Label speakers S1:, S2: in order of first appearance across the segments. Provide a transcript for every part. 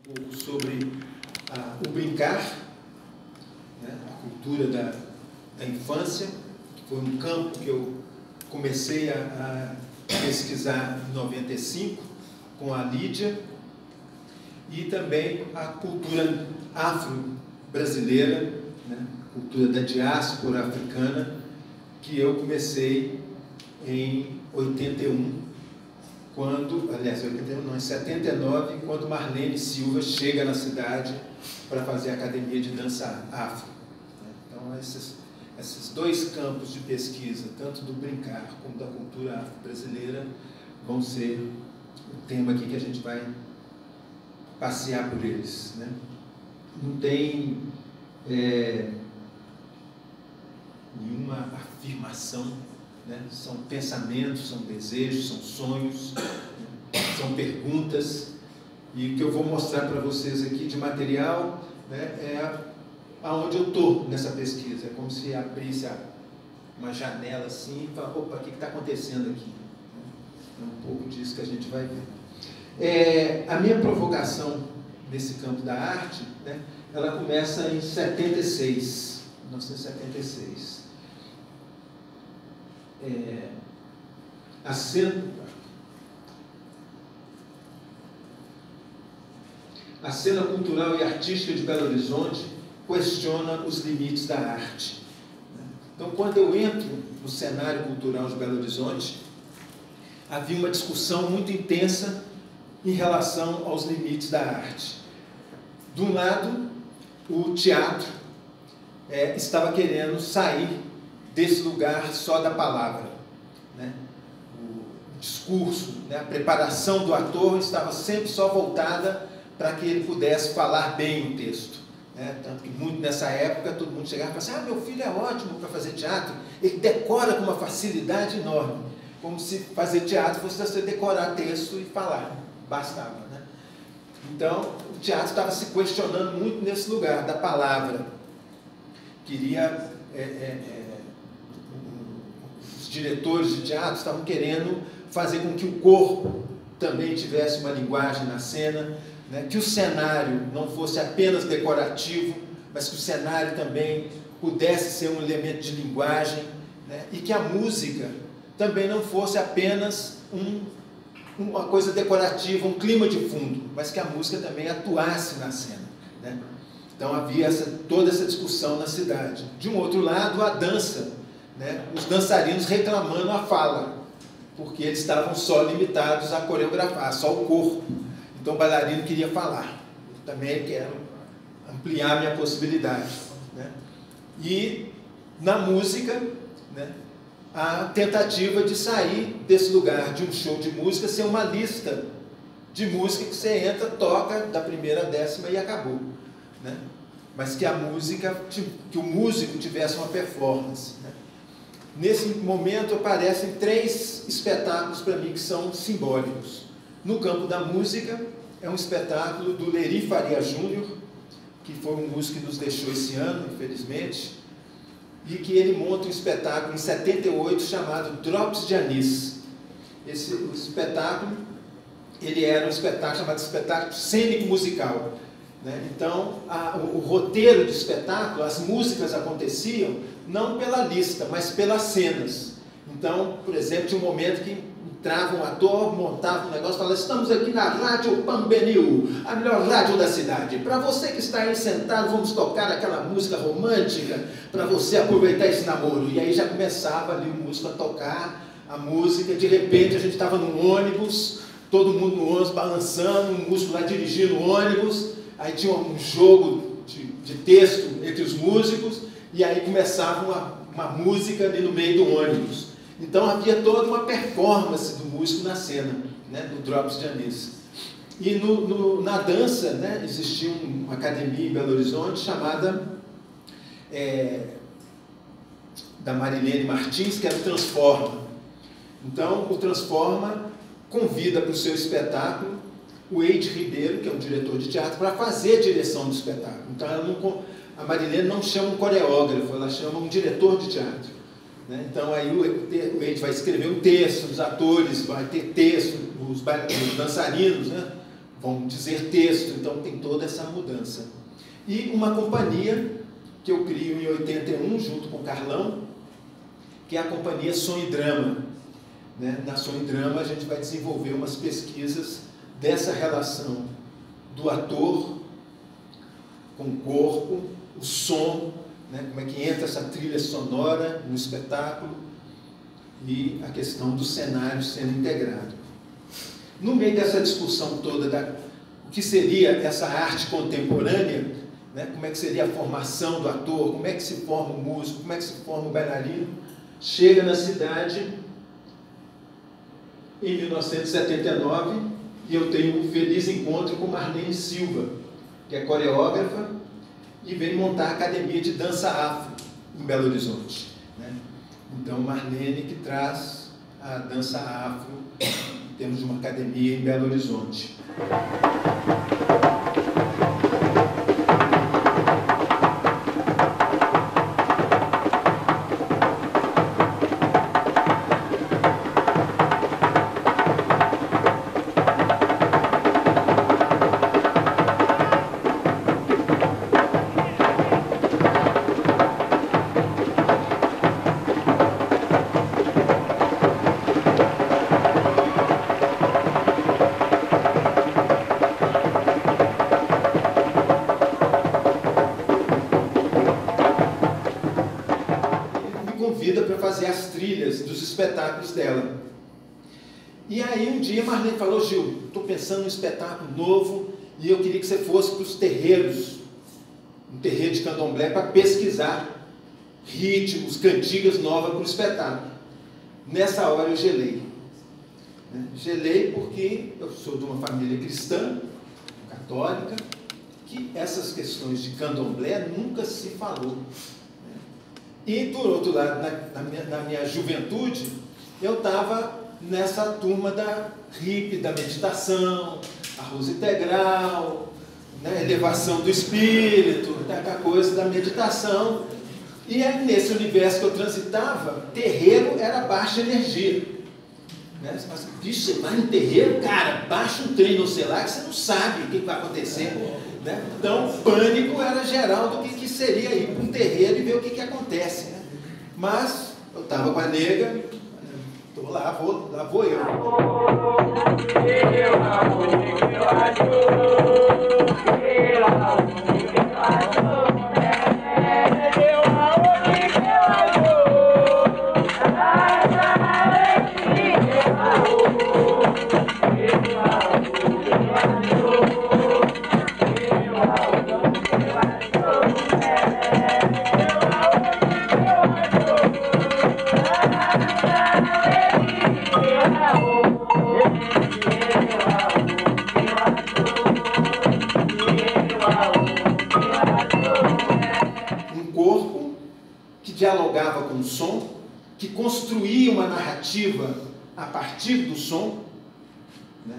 S1: pouco sobre o brincar, né, a cultura da infância, que foi um campo que eu comecei a pesquisar em 95 com a Lídia, e também a cultura afro-brasileira, né, cultura da diáspora africana, que eu comecei em 81, quando, aliás, 81 não, em 79, quando Marlene Silva chega na cidade para fazer a academia de dança afro. Então, esses dois campos de pesquisa, tanto do brincar como da cultura afro-brasileira, vão ser o tema aqui que a gente vai passear por eles, né? Não tem nenhuma afirmação, né? São pensamentos, são desejos, são sonhos, né? São perguntas, e o que eu vou mostrar para vocês aqui de material, né, é aonde eu estou nessa pesquisa. É como se abrisse uma janela assim e falar, opa, o que está acontecendo aqui? É um pouco disso que a gente vai ver. A minha provocação nesse campo da arte, né, ela começa em 1976. A cena cultural e artística de Belo Horizonte questiona os limites da arte. Então, quando eu entro no cenário cultural de Belo Horizonte, havia uma discussão muito intensa em relação aos limites da arte. De um lado, o teatro estava querendo sair desse lugar só da palavra, né? O discurso, né? A preparação do ator estava sempre só voltada para que ele pudesse falar bem o texto, né? Tanto que muito nessa época todo mundo chegava e falava assim, meu filho é ótimo para fazer teatro, ele decora com uma facilidade enorme, como se fazer teatro fosse você decorar texto e falar, bastava, né? Então, o teatro estava se questionando muito nesse lugar da palavra. Queria... os diretores de teatro estavam querendo fazer com que o corpo também tivesse uma linguagem na cena, né? Que o cenário não fosse apenas decorativo, mas que o cenário também pudesse ser um elemento de linguagem, né? E que a música também não fosse apenas uma coisa decorativa, um clima de fundo, mas que a música também atuasse na cena, né? Então havia toda essa discussão na cidade. De um outro lado, a dança, né? Os dançarinos reclamando a fala, porque eles estavam só limitados a coreografar, só o corpo. Então o bailarino queria falar. Eu também quero ampliar minha possibilidade, né? E na música, né, a tentativa de sair desse lugar de um show de música ser uma lista de música que você entra, toca da primeira à décima e acabou, né? Mas que a música, que o músico tivesse uma performance, né? Nesse momento aparecem 3 espetáculos para mim que são simbólicos. No campo da música, é um espetáculo do Leri Faria Júnior, que foi um músico que nos deixou esse ano, infelizmente, e que ele monta um espetáculo em 78 chamado Drops de Anis. O espetáculo, ele era um espetáculo chamado espetáculo cênico-musical, né? Então, o roteiro do espetáculo, as músicas aconteciam não pela lista, mas pelas cenas. Então, por exemplo, tinha um momento que entrava um ator, montava um negócio e falava, estamos aqui na Rádio Pambenil, a melhor rádio da cidade. Para você que está aí sentado, vamos tocar aquela música romântica para você aproveitar esse namoro. E aí já começava ali o músico a tocar a música, de repente a gente estava num ônibus, todo mundo no ônibus balançando, um músico lá dirigindo o ônibus, aí tinha um jogo de texto entre os músicos, e aí começava uma música ali no meio do ônibus. Então havia toda uma performance do músico na cena, né, do Drops de Anis. E na dança, né, existia uma academia em Belo Horizonte chamada da Marilene Martins, que era o Transforma. Então o Transforma convida para o seu espetáculo o Eide Ribeiro, que é um diretor de teatro, para fazer a direção do espetáculo. Então a Marilene não chama um coreógrafo, ela chama um diretor de teatro, né? Então aí o Eide vai escrever um texto, os atores vai ter texto, os dançarinos, né, vão dizer texto, então tem toda essa mudança. E uma companhia que eu crio em 81, junto com o Carlão, que é a companhia Som e Drama. Né? Na Som e Drama a gente vai desenvolver umas pesquisas dessa relação do ator com o corpo, o som, né? Como é que entra essa trilha sonora no espetáculo e a questão do cenário sendo integrado. No meio dessa discussão toda o que seria essa arte contemporânea, né? Como é que seria a formação do ator, como é que se forma o músico, como é que se forma o bailarino, chega na cidade em 1979 e eu tenho um feliz encontro com Marlene Silva, que é coreógrafa e vem montar a Academia de Dança Afro em Belo Horizonte. Né? Então, Marlene que traz a dança afro, temos uma academia em Belo Horizonte. Dos espetáculos dela. E aí um dia Marlene falou: Gil, estou pensando num espetáculo novo e eu queria que você fosse para os terreiros, um terreiro de candomblé, para pesquisar ritmos, cantigas novas para o espetáculo. Nessa hora eu gelei. Gelei porque eu sou de uma família cristã, católica, que essas questões de candomblé nunca se falou. E, por outro lado, na minha juventude, eu estava nessa turma da hippie, da meditação, arroz integral, né, elevação do espírito, daquela coisa da meditação. E aí, nesse universo que eu transitava, terreiro era baixa energia. Né? Você fala assim, bicho, você vai no terreiro, cara, baixa um trem no celular que você não sabe o que vai acontecer. Né? Então, o pânico era geral do que seria ir para um terreiro e ver o que acontece. Né? Mas eu estava com a nega, estou lá vou eu. Dialogava com o som, que construía uma narrativa a partir do som, né?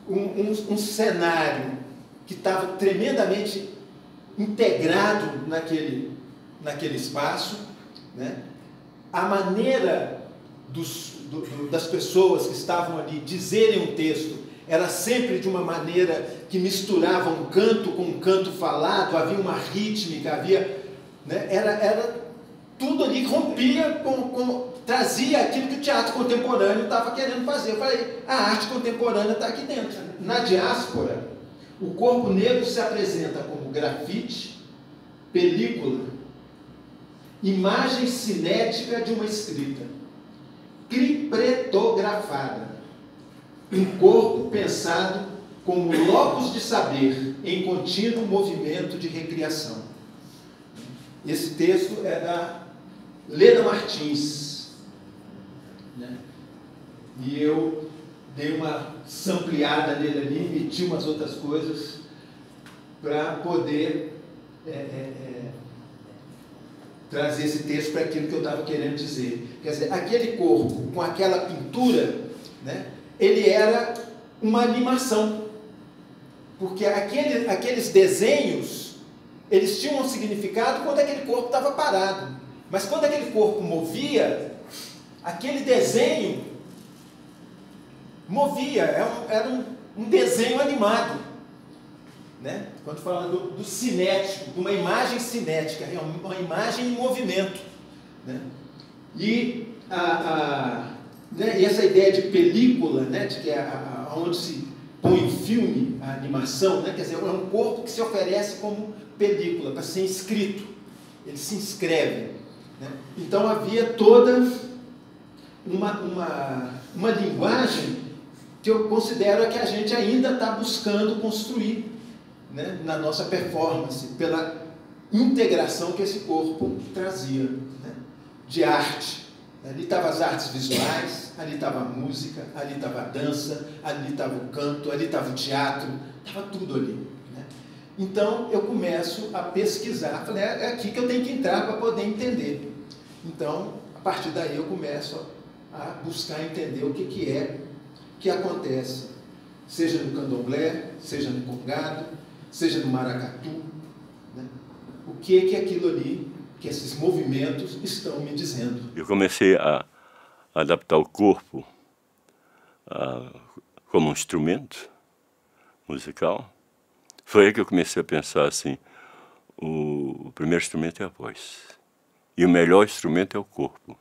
S1: um cenário que estava tremendamente integrado naquele espaço, né? A maneira das pessoas que estavam ali dizerem um texto era sempre de uma maneira que misturava um canto com um canto falado, havia uma rítmica, havia, né? Era tudo ali rompia, trazia aquilo que o teatro contemporâneo estava querendo fazer. Eu falei, a arte contemporânea está aqui dentro. Na diáspora, o corpo negro se apresenta como grafite, película, imagem cinética de uma escrita, criptografada, um corpo pensado como locus de saber em contínuo movimento de recriação. Esse texto é da Leda Martins, né? E eu dei uma sampleada nele ali, meti umas outras coisas para poder trazer esse texto para aquilo que eu estava querendo dizer. Quer dizer, aquele corpo com aquela pintura, né, ele era uma animação, porque aqueles desenhos, eles tinham um significado quando aquele corpo estava parado. Mas quando aquele corpo movia, aquele desenho movia, era um desenho animado. Né? Quando fala do cinético, de uma imagem cinética, é uma imagem em movimento. Né? E né, e essa ideia de película, né, de que é onde se põe o filme, a animação, né, quer dizer, é um corpo que se oferece como película, para ser inscrito. Ele se inscreve. Né? Então havia toda uma linguagem que eu considero que a gente ainda está buscando construir, né, na nossa performance, pela integração que esse corpo trazia, né, de arte. Ali estavam as artes visuais, ali estava a música, ali estava a dança, ali estava o canto, ali estava o teatro, estava tudo ali. Né? Então eu começo a pesquisar, falei, é aqui que eu tenho que entrar para poder entender. Então, a partir daí eu começo a buscar entender o que é que acontece, seja no candomblé, seja no congado, seja no maracatu, né? O que é aquilo ali, que esses movimentos estão me dizendo.
S2: Eu comecei a adaptar o corpo como um instrumento musical. Foi aí que eu comecei a pensar assim, o primeiro instrumento é a voz, e o melhor instrumento é o corpo.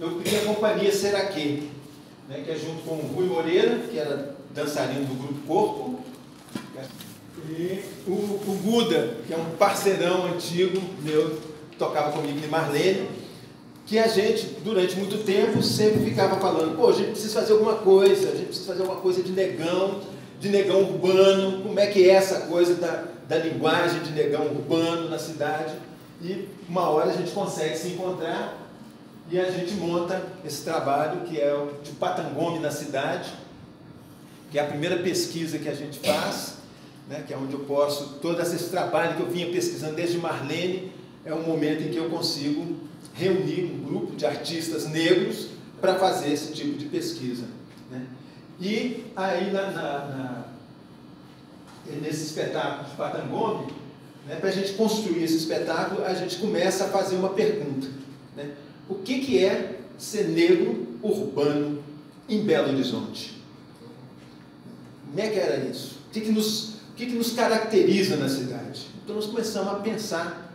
S1: Eu criei a companhia Seraquê, né, que é junto com o Rui Moreira, que era dançarino do Grupo Corpo, e o Guda, que é um parceirão antigo meu, tocava comigo em Marlene, que a gente, durante muito tempo, sempre ficava falando, pô, a gente precisa fazer alguma coisa, a gente precisa fazer alguma coisa de negão urbano, como é que é essa coisa da linguagem de negão urbano na cidade, e uma hora a gente consegue se encontrar e a gente monta esse trabalho que é o de Patangome na cidade, que é a primeira pesquisa que a gente faz, né, que é onde eu posso, todo esse trabalho que eu vinha pesquisando desde Marlene, é um momento em que eu consigo reunir um grupo de artistas negros para fazer esse tipo de pesquisa. Né? E aí, nesse espetáculo de Patangome, né, para a gente construir esse espetáculo, a gente começa a fazer uma pergunta. Né? O que é ser negro urbano em Belo Horizonte? Como é que era isso? O que nos caracteriza na cidade? Então nós começamos a pensar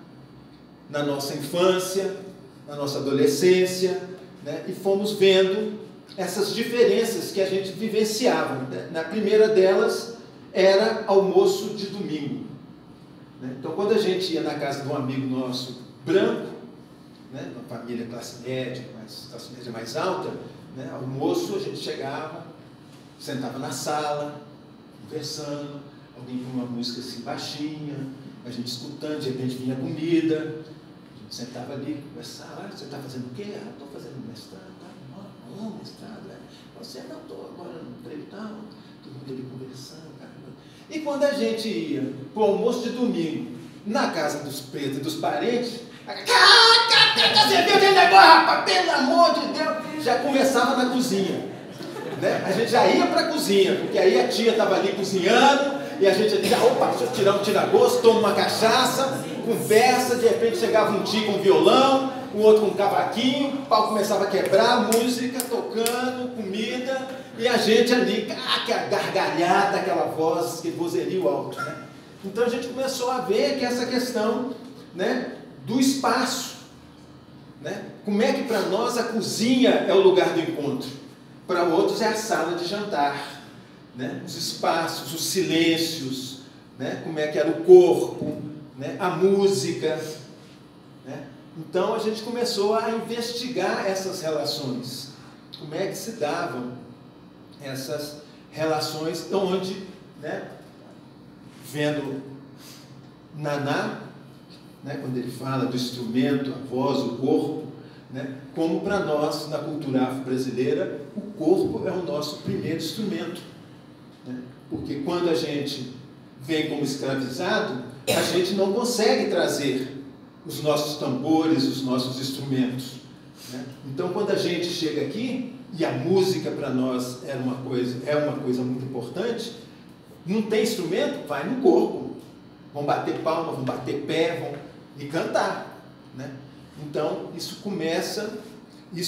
S1: na nossa infância, na nossa adolescência, né? E fomos vendo essas diferenças que a gente vivenciava. Né? Na primeira delas era almoço de domingo. Né? Então quando a gente ia na casa de um amigo nosso branco, né, uma família classe média mais alta, né, almoço, a gente chegava, sentava na sala, conversando, alguém com uma música assim baixinha, a gente escutando, de repente vinha comida, a gente sentava ali, conversava, você está fazendo o quê? Estou fazendo mestrado, mestrado, né? Você não, estou agora no treino tal, todo mundo ali conversando, caramba. E quando a gente ia para o almoço de domingo, na casa dos pretos e dos parentes, você viu aquele negócio, rapaz? Pelo amor de Deus! Já começava na cozinha. Né? A gente já ia para a cozinha, porque aí a tia estava ali cozinhando, E a gente ali, opa, deixa eu tirar um tira-gosto, toma uma cachaça, conversa, de repente chegava um tio com violão, o outro com um cavaquinho, o pau começava a quebrar, música, tocando, comida, e a gente ali, aquela gargalhada, aquela voz, aquele vozerio alto, né? Então a gente começou a ver que essa questão, né, do espaço, né? Como é que para nós a cozinha é o lugar do encontro? Para outros é a sala de jantar, né? Os espaços, os silêncios, né? Como é que era o corpo, né? A música, né? Então a gente começou a investigar essas relações, como é que se davam essas relações, onde, né, vendo Naná, né, quando ele fala do instrumento, a voz, o corpo, né, como para nós, na cultura afro-brasileira, o corpo é o nosso primeiro instrumento, né, porque quando a gente vem como escravizado, a gente não consegue trazer os nossos tambores, os nossos instrumentos, né? Então, quando a gente chega aqui, e a música para nós é uma coisa muito importante, não tem instrumento? Vai no corpo. Vão bater palma, vão bater pé, vão e cantar, né? Então, isso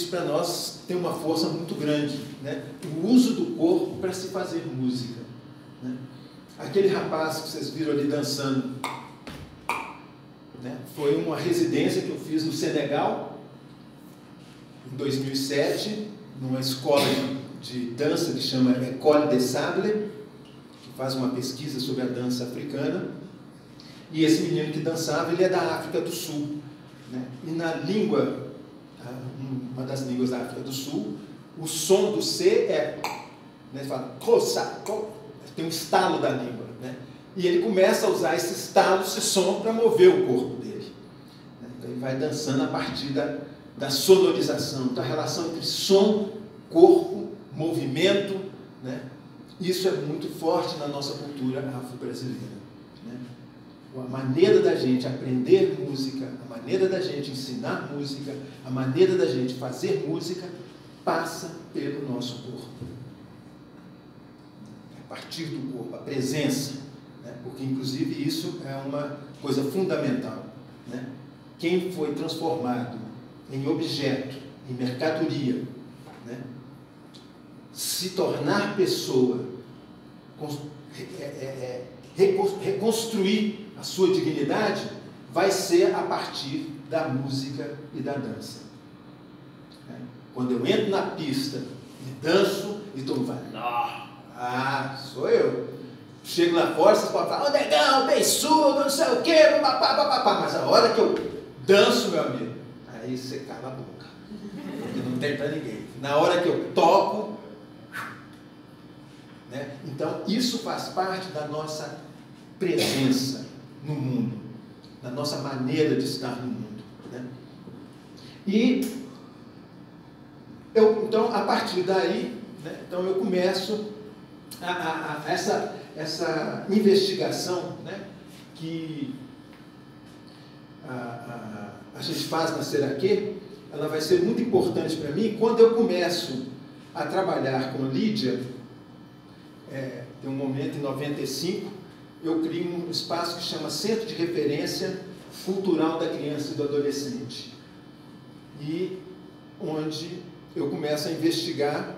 S1: para nós tem uma força muito grande, né? O uso do corpo para se fazer música, né? Aquele rapaz que vocês viram ali dançando, né, foi uma residência que eu fiz no Senegal, em 2007, numa escola de dança que chama École des Sables, que faz uma pesquisa sobre a dança africana. E esse menino que dançava, ele é da África do Sul, né? E na língua, uma das línguas da África do Sul, o som do C é, né, fala, tem um estalo da língua, né? E ele começa a usar esse estalo, esse som, para mover o corpo dele, né? Então ele vai dançando a partir da sonorização, da relação entre som, corpo, movimento, né? Isso é muito forte na nossa cultura afro-brasileira, né? A maneira da gente aprender música, a maneira da gente ensinar música, a maneira da gente fazer música, passa pelo nosso corpo. A partir do corpo, a presença, né? Porque inclusive isso é uma coisa fundamental, né? Quem foi transformado em objeto, em mercadoria, né? Se tornar pessoa, reconstruir a sua dignidade, vai ser a partir da música e da dança. Quando eu entro na pista e danço, e todo mundo fala, sou eu. Chego lá fora, vocês podem falar, negão, beiçudo, não sei o quê, papapá. Mas a hora que eu danço, meu amigo, aí você cala a boca, porque não tem para ninguém. Na hora que eu toco, né? Então isso faz parte da nossa presença no mundo, da nossa maneira de estar no mundo, né? E então, a partir daí, né, então eu começo essa investigação, né, que a gente faz na Seraquê, ela vai ser muito importante para mim. Quando eu começo a trabalhar com Lídia, tem um momento em 95, eu crio um espaço que chama Centro de Referência Cultural da Criança e do Adolescente, e onde eu começo a investigar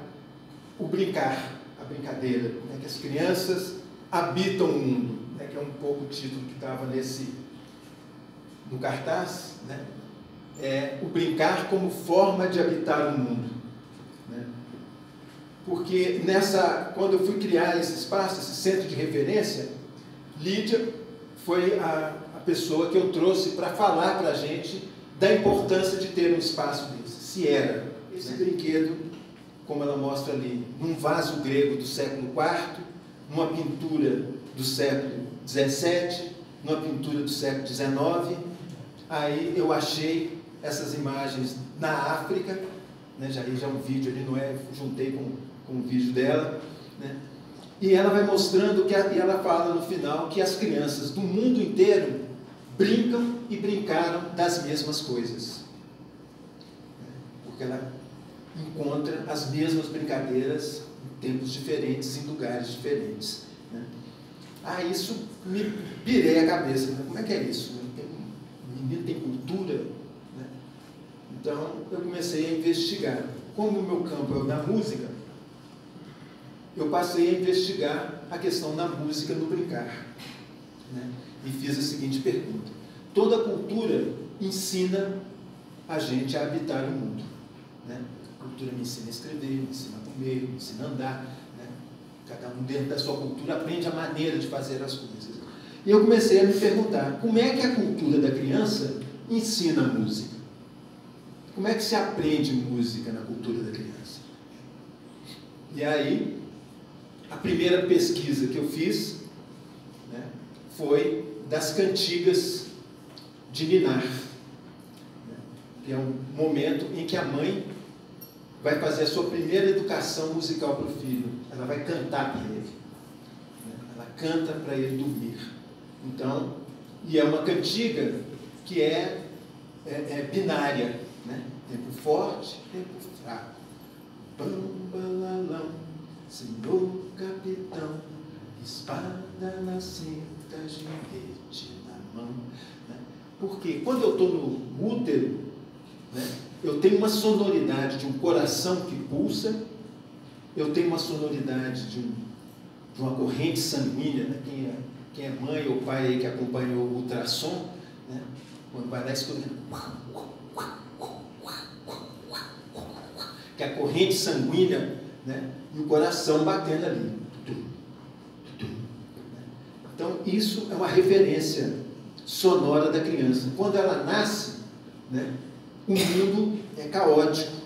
S1: o brincar, a brincadeira, né, que as crianças habitam o mundo, né, que é um pouco o título que estava no cartaz, né, o brincar como forma de habitar o mundo, né? Porque quando eu fui criar esse espaço, esse centro de referência, Lídia foi a pessoa que eu trouxe para falar para a gente da importância de ter um espaço desse. Se era esse brinquedo, como ela mostra ali, num vaso grego do século IV, numa pintura do século XVII, numa pintura do século XIX. Aí eu achei essas imagens na África, né? Já um vídeo ali, não é? Juntei com o vídeo dela, né? E ela vai mostrando e ela fala no final que as crianças do mundo inteiro brincam e brincaram das mesmas coisas, porque ela encontra as mesmas brincadeiras em tempos diferentes, em lugares diferentes, né? Isso me pirei a cabeça. Como é que é isso? O menino tem cultura? Né? Então, eu comecei a investigar. Como o meu campo é o da música, eu passei a investigar a questão da música no brincar. Né? E fiz a seguinte pergunta. Toda cultura ensina a gente a habitar o mundo. Né? A cultura me ensina a escrever, me ensina a comer, me ensina a andar. Né? Cada um dentro da sua cultura aprende a maneira de fazer as coisas. E eu comecei a me perguntar, como é que a cultura da criança ensina a música? Como é que se aprende música na cultura da criança? E aí, a primeira pesquisa que eu fiz, né, foi das cantigas de ninar, né, que é um momento em que a mãe vai fazer a sua primeira educação musical para o filho. Ela vai cantar para ele. Né, ela canta para ele dormir. Então, e é uma cantiga que é binária, né? Tempo forte, tempo fraco. Bambalalão, senhor capitão, espada na cinta, gilete na mão. Né? Porque quando eu estou no útero, né, eu tenho uma sonoridade de um coração que pulsa, eu tenho uma sonoridade de uma corrente sanguínea, né? Quem é mãe ou pai aí que acompanhou o ultrassom, né? Quando vai dar escutando, que é a corrente sanguínea, né? E o coração batendo ali. Então, isso é uma referência sonora da criança. Quando ela nasce, né, o mundo é caótico.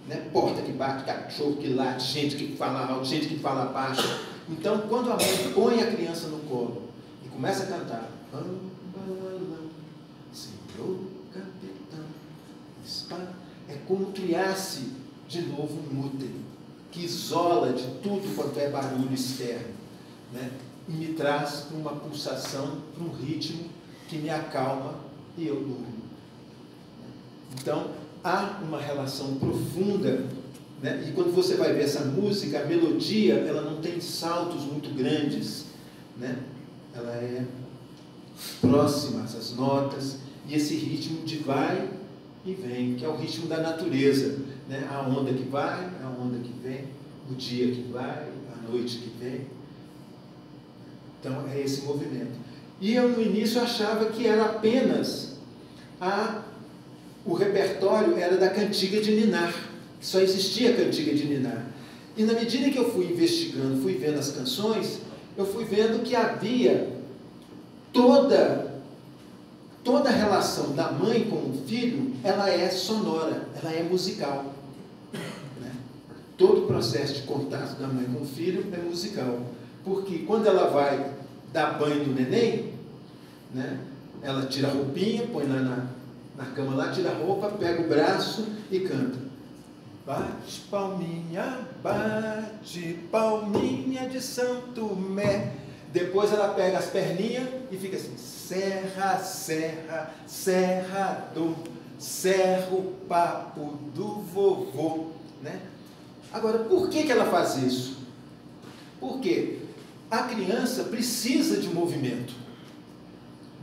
S1: Né? Porta que bate, cachorro que late, gente que fala alto, gente que fala baixo. Então, quando a mãe põe a criança no colo e começa a cantar, senhor capitão, espada, é como criasse de novo um útero, que isola de tudo quanto é barulho externo, né? E me traz para uma pulsação, para um ritmo que me acalma e eu durmo. Então, há uma relação profunda, né? E quando você vai ver essa música, a melodia, ela não tem saltos muito grandes, né? Ela é próxima, essas notas, e esse ritmo de vai e vem, que é o ritmo da natureza, né? A onda que vai, a onda que vem, o dia que vai, a noite que vem. Então, é esse movimento. E eu, no início, achava que era apenas o repertório era da cantiga de ninar, que só existia a cantiga de ninar. E na medida que eu fui investigando, fui vendo as canções, eu fui vendo que havia toda a relação da mãe com o filho, ela é sonora, ela é musical. Né? Todo o processo de contato da mãe com o filho é musical. Porque quando ela vai dar banho no neném, né, ela tira a roupinha, põe lá na cama lá, tira a roupa, pega o braço e canta. Bate palminha de Santo Tomé. Depois ela pega as perninhas e fica assim, serra, serra, serrador, serra o papo do vovô. Né? Agora, por que ela faz isso? Porque a criança precisa de movimento.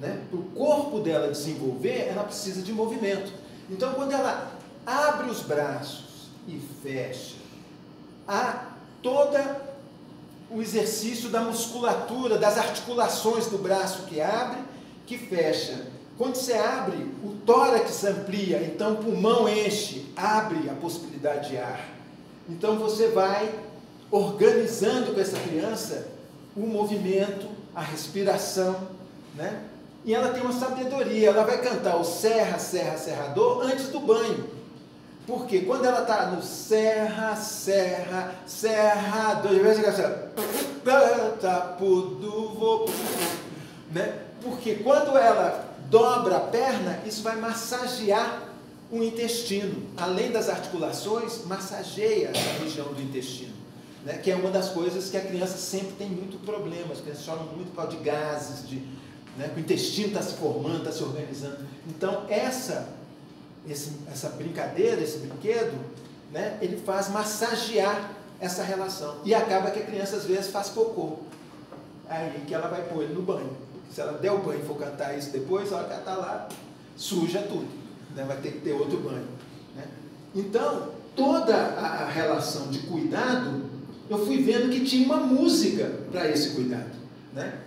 S1: Né? Para o corpo dela desenvolver, ela precisa de movimento. Então, quando ela abre os braços e fecha, há todo o exercício da musculatura, das articulações do braço que abre, que fecha. Quando você abre, o tórax amplia, então o pulmão enche, abre a possibilidade de ar. Então, você vai organizando com essa criança o movimento, a respiração, né? E ela tem uma sabedoria, ela vai cantar o serra, serra, serrador antes do banho. Porque quando ela está no serra, serra, serrador, de vez em quando, né? Porque quando ela dobra a perna, isso vai massagear o intestino. Além das articulações, massageia a região do intestino. Né, que é uma das coisas que a criança sempre tem muito problema, as crianças choram muito por causa de gases, né, que o intestino está se formando, está se organizando. Então, essa brincadeira, esse brinquedo, né, ele faz massagear essa relação. E acaba que a criança, às vezes, faz cocô. aí que ela vai pôr ele no banho. Porque se ela der o banho e for cantar isso depois, a hora que ela está lá, suja tudo, né? Vai ter que ter outro banho, né? Então, toda a relação de cuidado, eu fui vendo que tinha uma música para esse cuidado, né?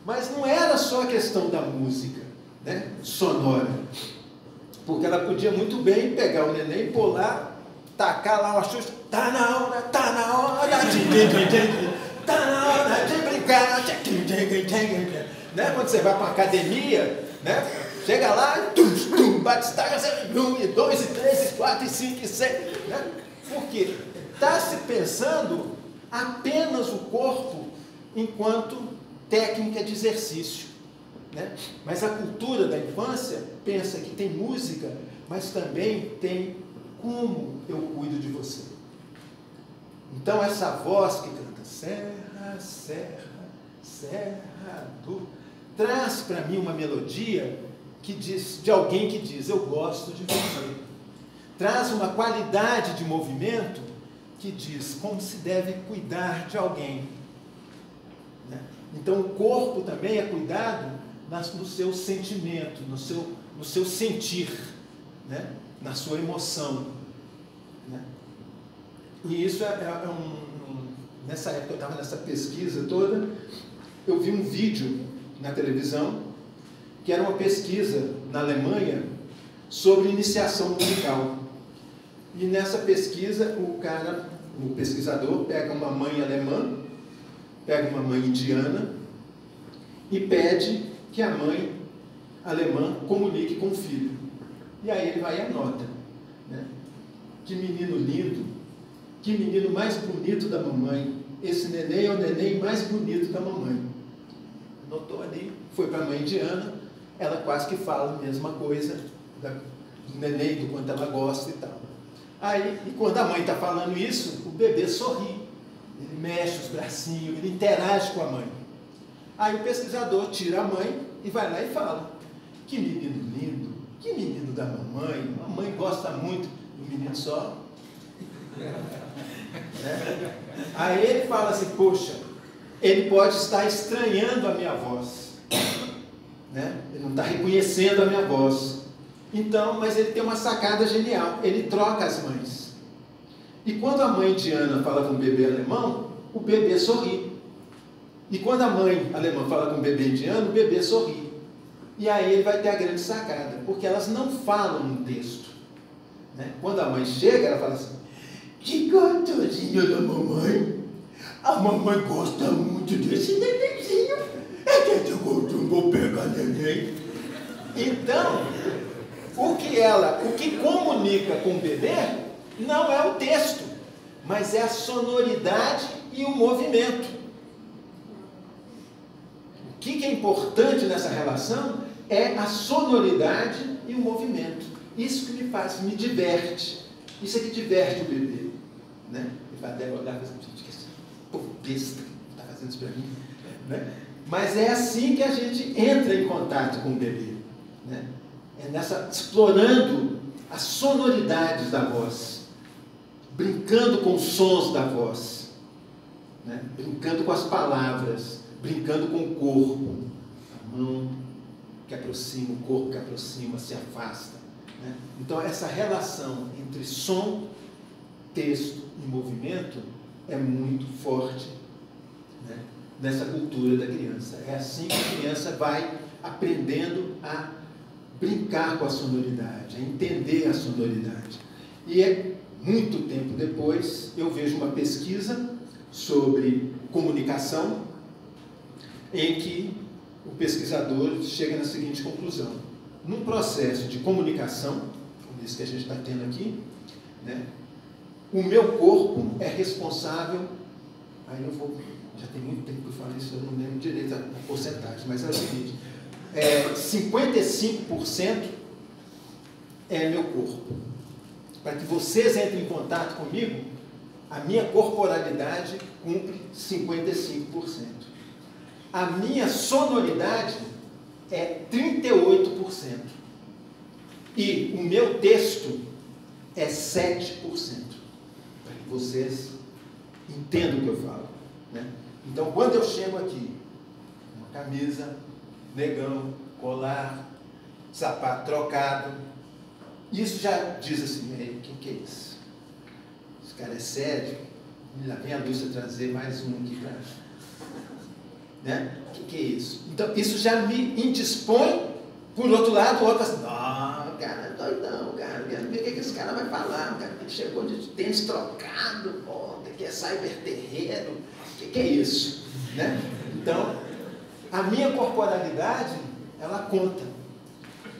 S1: Mas não era só a questão da música, né, sonora, porque ela podia muito bem pegar o neném, pôr lá, tacar lá uma xuxa, tá na hora de tá na hora de brincar, né? Quando você vai para a academia, né, chega lá, bate estaca, 1, e 2, e 3, e 4, e 5, e 6, né? Por quê? Está se pensando apenas o corpo enquanto técnica de exercício, né? Mas a cultura da infância pensa que tem música, mas também tem como eu cuido de você. Então essa voz que canta serra, serra, serra, do, traz para mim uma melodia que diz, de alguém que diz, eu gosto de você. Traz uma qualidade de movimento que diz como se deve cuidar de alguém, né? Então o corpo também é cuidado no seu sentimento, no seu sentir, né? Na sua emoção, né? E isso nessa época eu estava nessa pesquisa toda, eu vi um vídeo na televisão que era uma pesquisa na Alemanha sobre iniciação musical. E nessa pesquisa o pesquisador pega uma mãe alemã, pega uma mãe indiana e pede que a mãe alemã comunique com o filho. E aí ele vai e anota, né? Que menino lindo, que menino mais bonito da mamãe. Esse neném é o neném mais bonito da mamãe. Anotou ali, foi para a mãe indiana, ela quase que fala a mesma coisa do neném, do quanto ela gosta e tal. Aí, e quando a mãe está falando isso, o bebê sorri, ele mexe os bracinhos, ele interage com a mãe. Aí o pesquisador tira a mãe e vai lá e fala, que menino lindo, que menino da mamãe, a mãe gosta muito do menino só. Né? Aí ele fala assim, poxa, ele pode estar estranhando a minha voz, né? Ele não está reconhecendo a minha voz. Então, mas ele tem uma sacada genial, ele troca as mães. E quando a mãe indiana fala com o bebê alemão, o bebê sorri. E quando a mãe alemã fala com o bebê indiano, o bebê sorri. E aí ele vai ter a grande sacada, porque elas não falam no texto, né? Quando a mãe chega, ela fala assim, que gostosinho da mamãe, a mamãe gosta muito desse nenenzinho, é que eu vou pegar neném. Então, o que comunica com o bebê não é o texto, mas é a sonoridade e o movimento. O que é importante nessa relação é a sonoridade e o movimento. Isso que me diverte. Isso é que diverte o bebê, né? Ele vai até olhar e falar assim, gente, que esse povo besta está fazendo isso para mim, né? Mas é assim que a gente entra em contato com o bebê, né? É explorando as sonoridades da voz, brincando com os sons da voz, né? Brincando com as palavras, brincando com o corpo, a mão que aproxima, o corpo que aproxima, se afasta, né? Então essa relação entre som, texto e movimento é muito forte, né, nessa cultura da criança. É assim que a criança vai aprendendo a brincar com a sonoridade, a entender a sonoridade. E muito tempo depois eu vejo uma pesquisa sobre comunicação em que o pesquisador chega na seguinte conclusão: num processo de comunicação, como isso que a gente está tendo aqui, né, o meu corpo é responsável, aí eu vou, já tem muito tempo que eu falo isso, eu não lembro direito a porcentagem, mas é o seguinte, 55% é meu corpo. Para que vocês entrem em contato comigo, a minha corporalidade cumpre 55%. A minha sonoridade é 38%. E o meu texto é 7%. Para que vocês entendam o que eu falo, né? Então, quando eu chego aqui camisa, negão, colar, sapato trocado. Isso já diz assim, ei, quem que é isso? Esse cara é sério? Lá vem a Lúcia trazer mais um aqui para... Né? O que é isso? Então, isso já me indispõe. Por outro lado, o outro fala assim, não, cara, é doidão, cara, quero ver o que esse cara vai falar, o cara que chegou de tênis trocado, pô, que é cyber terreiro, o que é isso? Né? Então, a minha corporalidade, ela conta.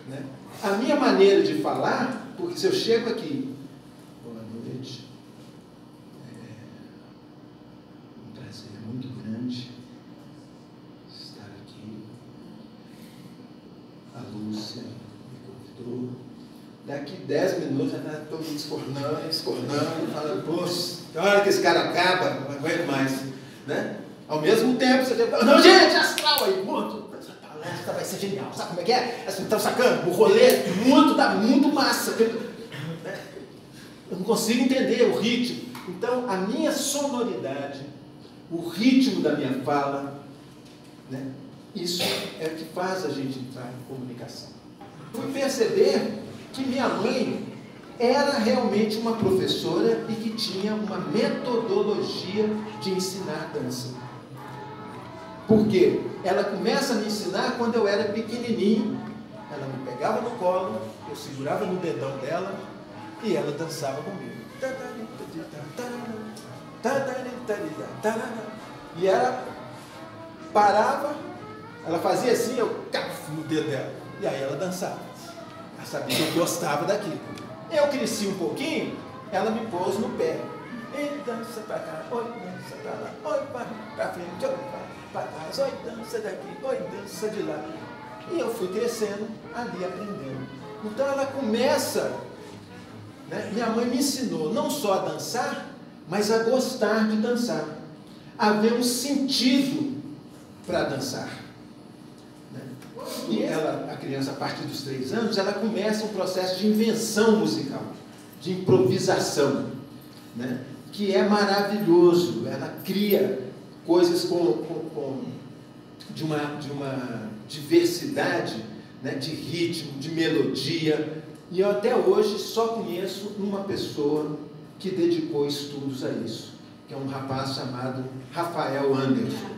S1: Né? A minha maneira de falar, porque se eu chego aqui, boa noite, um prazer muito grande estar aqui, a Lúcia me convidou, daqui 10 minutos já está todo mundo escornando, falando, poxa, que hora que esse cara acaba, não aguento mais, né? Ao mesmo tempo, você tem que falar, não, gente, astral aí, muito, essa palestra vai ser genial, sabe como é que é? Assim, estão sacando? O rolê tá muito massa. Eu não consigo entender o ritmo. Então, a minha sonoridade, o ritmo da minha fala, né? Isso é o que faz a gente entrar em comunicação. Fui perceber que minha mãe era realmente uma professora e que tinha uma metodologia de ensinar dança. Por quê? Ela começa a me ensinar quando eu era pequenininho. Ela me pegava no colo, eu segurava no dedão dela e ela dançava comigo. E ela parava, ela fazia assim, eu cafo no dedo dela. E aí ela dançava. Ela sabia que eu gostava daquilo. Eu cresci um pouquinho, ela me pôs no pé. E dança pra cá, oi, dança pra lá, oi, pra frente, oi, pra trás, oi, dança daqui, oi, dança de lá. E eu fui crescendo ali, aprendendo. Então ela começa, né? Minha mãe me ensinou não só a dançar, mas a gostar de dançar. A ver um sentido para dançar. Né? E ela, a criança, a partir dos 3 anos, ela começa um processo de invenção musical, de improvisação, né? Que é maravilhoso. Ela cria coisas de uma diversidade, né? De ritmo, de melodia. E eu até hoje só conheço uma pessoa que dedicou estudos a isso, que é um rapaz chamado Rafael Anderson.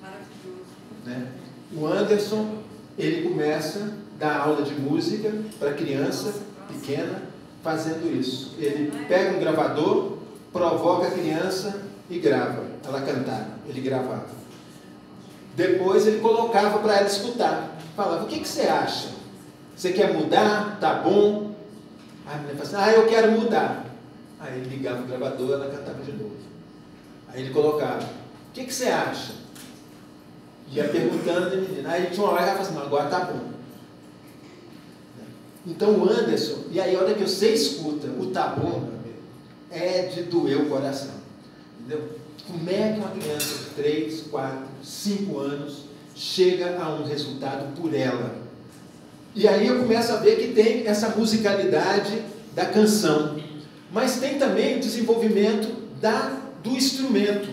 S3: Maravilhoso.
S1: Né? O Anderson, ele começa a dar aula de música para criança pequena, fazendo isso. Ele pega um gravador, provoca a criança e grava. Ela cantava, ele gravava. Depois ele colocava para ela escutar. Falava, o que você acha? Você quer mudar? Tá bom? Aí a menina fala assim, eu quero mudar. Aí ele ligava o gravador, ela cantava de novo. Aí ele colocava, o que você acha? Ia perguntando a menina. Aí tinha uma hora que ela falava assim, agora tá bom. Então o Anderson, e aí a hora que você escuta o tá bom, meu amigo, é de doer o coração. Entendeu? Como é que uma criança de 3, 4, 5 anos chega a um resultado por ela? E aí eu começo a ver que tem essa musicalidade da canção, mas tem também o desenvolvimento do instrumento,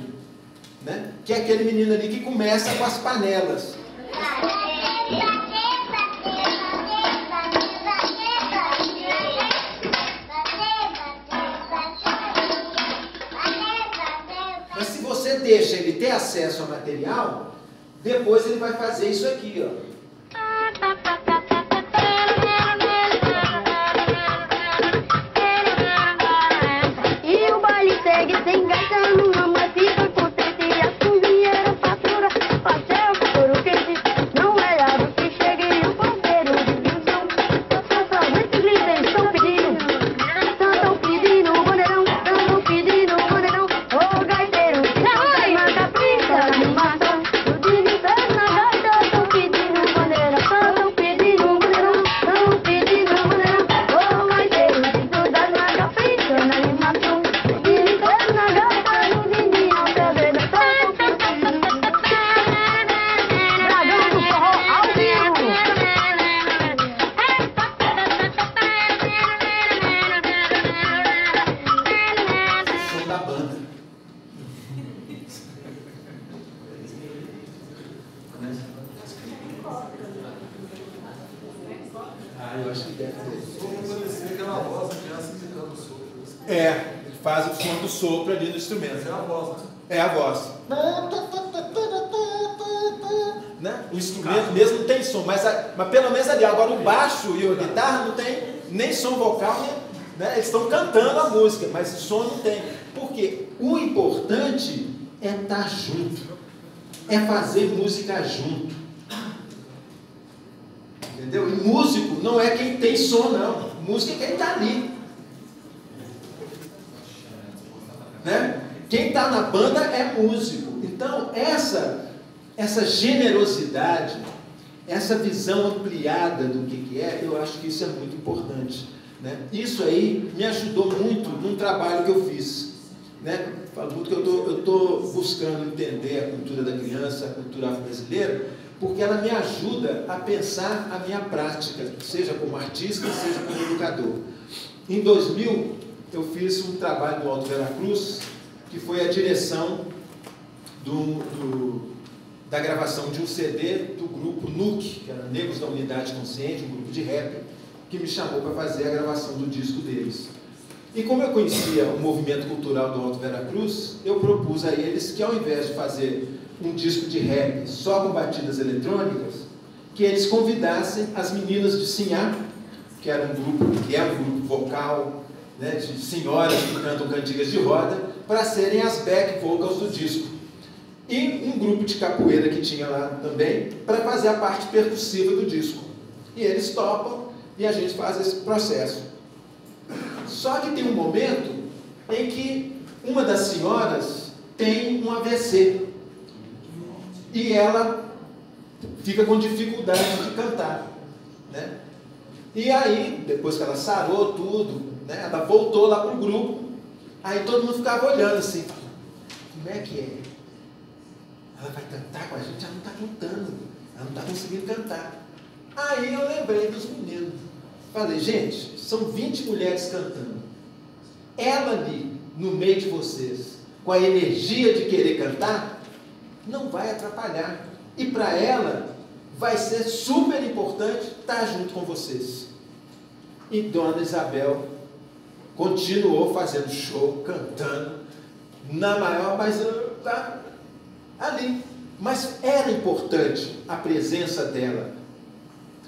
S1: né? Que é aquele menino ali que começa com as panelas. Mas se você deixa ele ter acesso ao material, depois ele vai fazer isso aqui, ó. Né? Ah, eu acho que deve ter.
S3: Como parecia aquela voz da criança imitando o sopro.
S1: Ele faz o som do sopro ali no instrumento.
S3: É a voz, né?
S1: É a voz. Né? O instrumento mesmo não tem som, mas pelo menos ali. Agora o baixo e a guitarra não tem nem som vocal, né? Eles estão cantando a música, mas o som não tem. Porque o importante é estar junto, é fazer música junto. Entendeu? E músico não é quem tem som, não. Músico é quem está ali. Né? Quem está na banda é músico. Então, essa generosidade, essa visão ampliada do que é, eu acho que isso é muito importante. Né? Isso aí me ajudou muito num trabalho que eu fiz. Né? Falo muito que eu estou buscando entender a cultura da criança, a cultura afro-brasileira, porque ela me ajuda a pensar a minha prática, seja como artista, seja como educador. Em 2000, eu fiz um trabalho no Alto Veracruz, que foi a direção da gravação de um CD do grupo NUC, que era Negros da Unidade Consciente, um grupo de rap, que me chamou para fazer a gravação do disco deles. E como eu conhecia o movimento cultural do Alto Veracruz, eu propus a eles que, ao invés de fazer um disco de rap só com batidas eletrônicas, que eles convidassem as meninas de Sinhá, que é um grupo vocal, né, de senhoras que cantam cantigas de roda, para serem as back vocals do disco. E um grupo de capoeira que tinha lá também, para fazer a parte percussiva do disco. E eles topam e a gente faz esse processo. Só que tem um momento em que uma das senhoras tem um AVC. E ela fica com dificuldade de cantar. Né? E aí, depois que ela sarou tudo, né, ela voltou lá para o grupo. Aí todo mundo ficava olhando assim. Como é que é? Ela vai cantar com a gente? Ela não está cantando. Ela não está conseguindo cantar. Aí eu lembrei dos meninos. Falei, gente, são 20 mulheres cantando. Ela ali, no meio de vocês, com a energia de querer cantar, não vai atrapalhar. E para ela, vai ser super importante estar junto com vocês. E Dona Isabel continuou fazendo show, cantando, na maior, mas tá ali. Mas era importante a presença dela.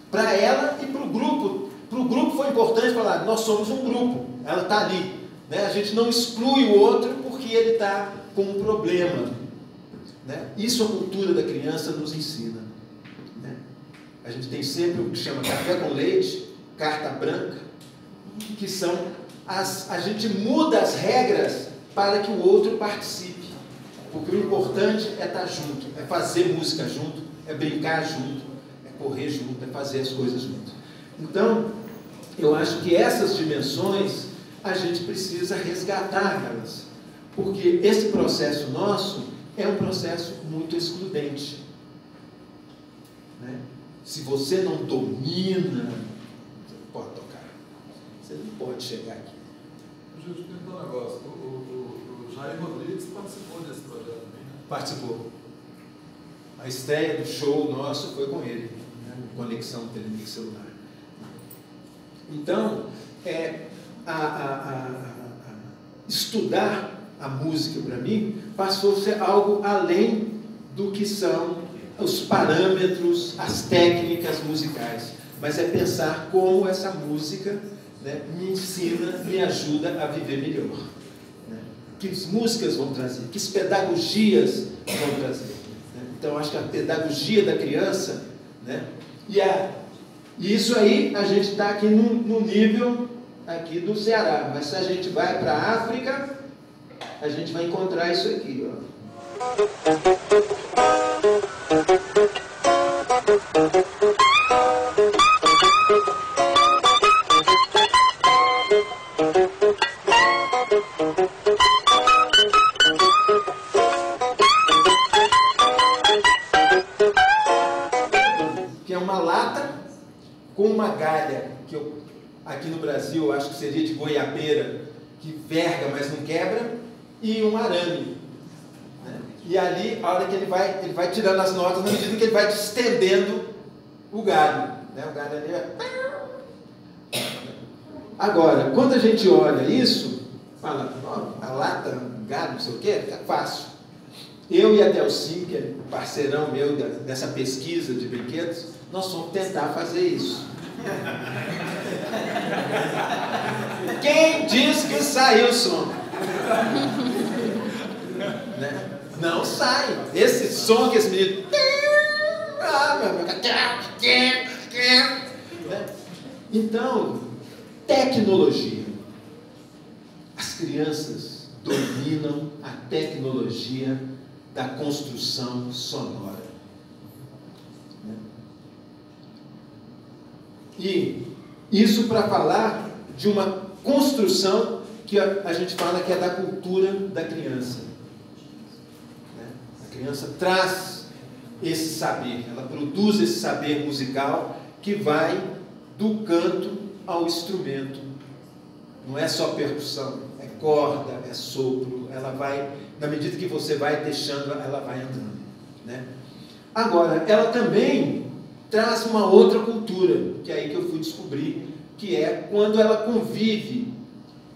S1: Para ela e para o grupo. Para o grupo foi importante falar, nós somos um grupo, ela está ali. Né? A gente não exclui o outro porque ele está com um problema. Né? Isso a cultura da criança nos ensina. Né? A gente tem sempre o que chama café com leite, carta branca, que são a gente muda as regras para que o outro participe. Porque o importante é estar junto, é fazer música junto, é brincar junto, é correr junto, é fazer as coisas junto. Então, eu acho que essas dimensões a gente precisa resgatar elas. Porque esse processo nosso é um processo muito excludente. Né? Se você não domina, você não pode tocar. Você não pode chegar aqui.
S3: Deixa eu te perguntar um negócio. O Jair Rodrigues participou desse projeto também, né?
S1: Participou. A estreia do show nosso foi com ele, né? Conexão Telemix Celular. Então, estudar a música para mim passou a ser algo além do que são os parâmetros, as técnicas musicais, mas é pensar como essa música, né, me ensina, me ajuda a viver melhor. Né? Que músicas vão trazer, que pedagogias vão trazer. Né? Então, acho que a pedagogia da criança, né, e isso aí, a gente está aqui no nível aqui do Ceará, mas se a gente vai para a África, a gente vai encontrar isso aqui, ó. Que é uma lata com uma galha, que aqui no Brasil eu acho que seria de goiabeira, que verga, mas não quebra, e um arame. Né? E ali, a hora que ele vai tirando as notas, na medida que ele vai distendendo o galho. Né? O galho ali é... Agora, quando a gente olha isso, fala, ó, a lata, o galho, não sei o quê, fica fácil. Eu e a Delcinho, que é parceirão meu dessa pesquisa de brinquedos, nós vamos tentar fazer isso. Quem diz que saiu o som? Né? Não sai. Esse som que esse menino... Então, tecnologia. As crianças dominam a tecnologia da construção sonora. E isso para falar de uma construção que a gente fala que é da cultura da criança. A criança traz esse saber, ela produz esse saber musical que vai do canto ao instrumento. Não é só percussão, é corda, é sopro, ela vai, na medida que você vai deixando, ela vai andando. Né? Agora, ela também traz uma outra cultura, que é aí que eu fui descobrir, que é quando ela convive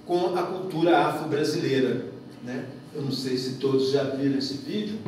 S1: com a cultura afro-brasileira. Né? Eu não sei se todos já viram esse vídeo.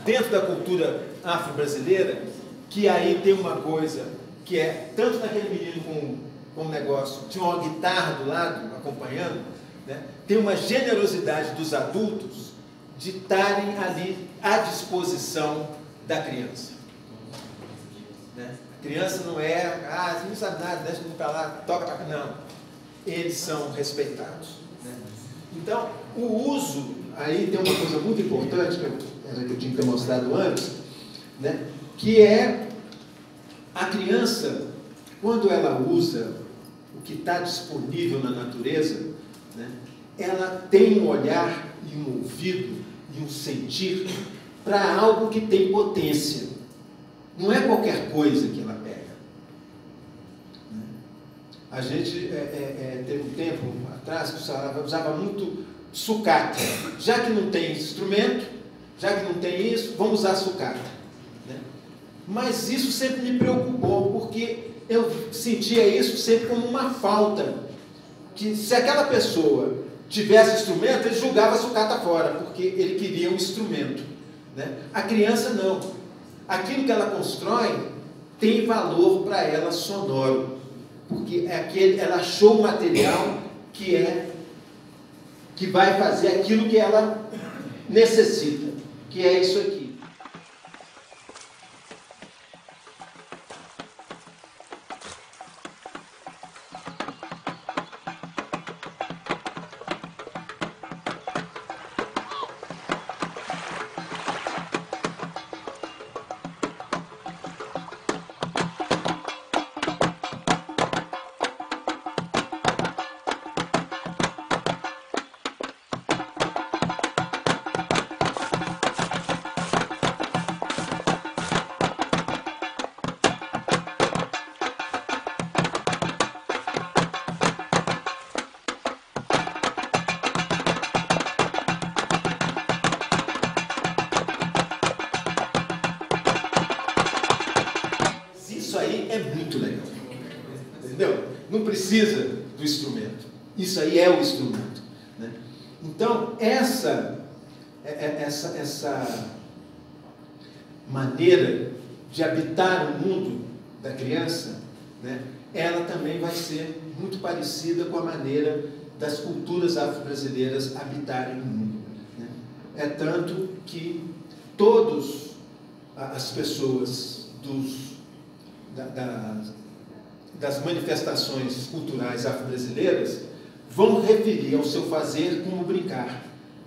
S1: Dentro da cultura afro-brasileira, que aí tem uma coisa que é, tanto naquele menino com um negócio, tinha uma guitarra do lado, acompanhando, né? Tem uma generosidade dos adultos de estarem ali à disposição da criança. Né? A criança não é, você não sabe nada, deixa eu ir para lá, toca para cá. Não. Eles são respeitados. Né? Então, o uso, aí tem uma coisa muito importante, que eu tinha que ter mostrado antes, né? Que é a criança, quando ela usa o que está disponível na natureza, né? Ela tem um olhar e um ouvido e um sentir para algo que tem potência. Não é qualquer coisa que ela pega. A gente teve um tempo atrás que usava muito sucata. Já que não tem instrumento, já que não tem isso, vamos usar sucata. Né? Mas isso sempre me preocupou, porque eu sentia isso sempre como uma falta. Que se aquela pessoa tivesse instrumento, ele julgava a sucata fora, porque ele queria um instrumento, né? A criança não. Aquilo que ela constrói tem valor para ela sonoro, porque ela achou o material que vai fazer aquilo que ela necessita, que é isso aqui. Isso aí é muito legal, entendeu? Não precisa do instrumento, isso aí é o instrumento, né? Então, essa maneira de habitar o mundo da criança, né, ela também vai ser muito parecida com a maneira das culturas afro-brasileiras habitarem o mundo, né? É tanto que todas as pessoas das manifestações culturais afro-brasileiras vão referir ao seu fazer como brincar,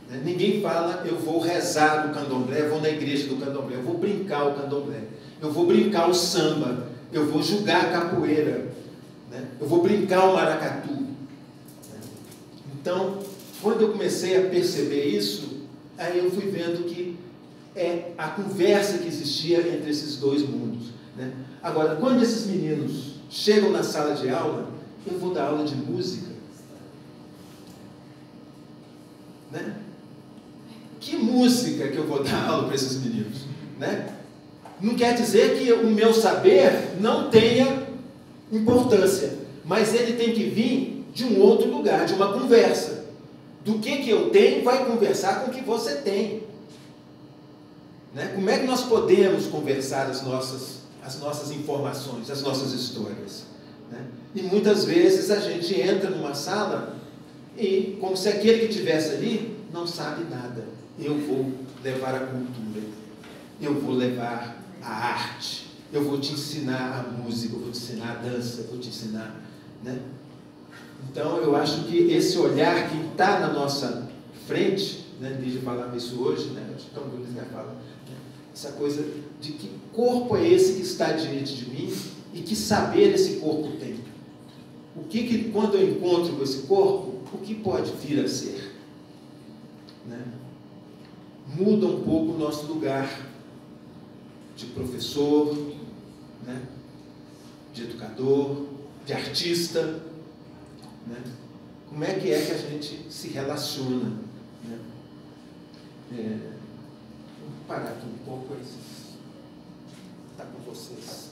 S1: né? Ninguém fala, eu vou rezar o candomblé, eu vou na igreja do candomblé, eu vou brincar o candomblé, eu vou brincar o samba, eu vou jogar a capoeira, né? Eu vou brincar o maracatu, né? Então, quando eu comecei a perceber isso, aí eu fui vendo que é a conversa que existia entre esses dois mundos, né? Agora, quando esses meninos chegam na sala de aula, eu vou dar aula de música, né? Que música que eu vou dar aula para esses meninos, né? Não quer dizer que o meu saber não tenha importância, mas ele tem que vir de um outro lugar, de uma conversa. Do que eu tenho vai conversar com o que você tem, né? Como é que nós podemos conversar as nossas informações, as nossas histórias, né? E muitas vezes a gente entra numa sala e, como se aquele que estivesse ali não sabe nada. Eu vou levar a cultura, eu vou levar a arte, eu vou te ensinar a música, eu vou te ensinar a dança, eu vou te ensinar, né? Então, eu acho que esse olhar que está na nossa frente, né? Lígia falava isso hoje, né? Acho que tão bonito que ela fala, né? Essa coisa de que corpo é esse que está diante de mim e que saber esse corpo tem. O que quando eu encontro com esse corpo, o que pode vir a ser, né? Muda um pouco o nosso lugar de professor, né? De educador, de artista, né? Como é que a gente se relaciona, né? Vou parar aqui um pouco, está com vocês.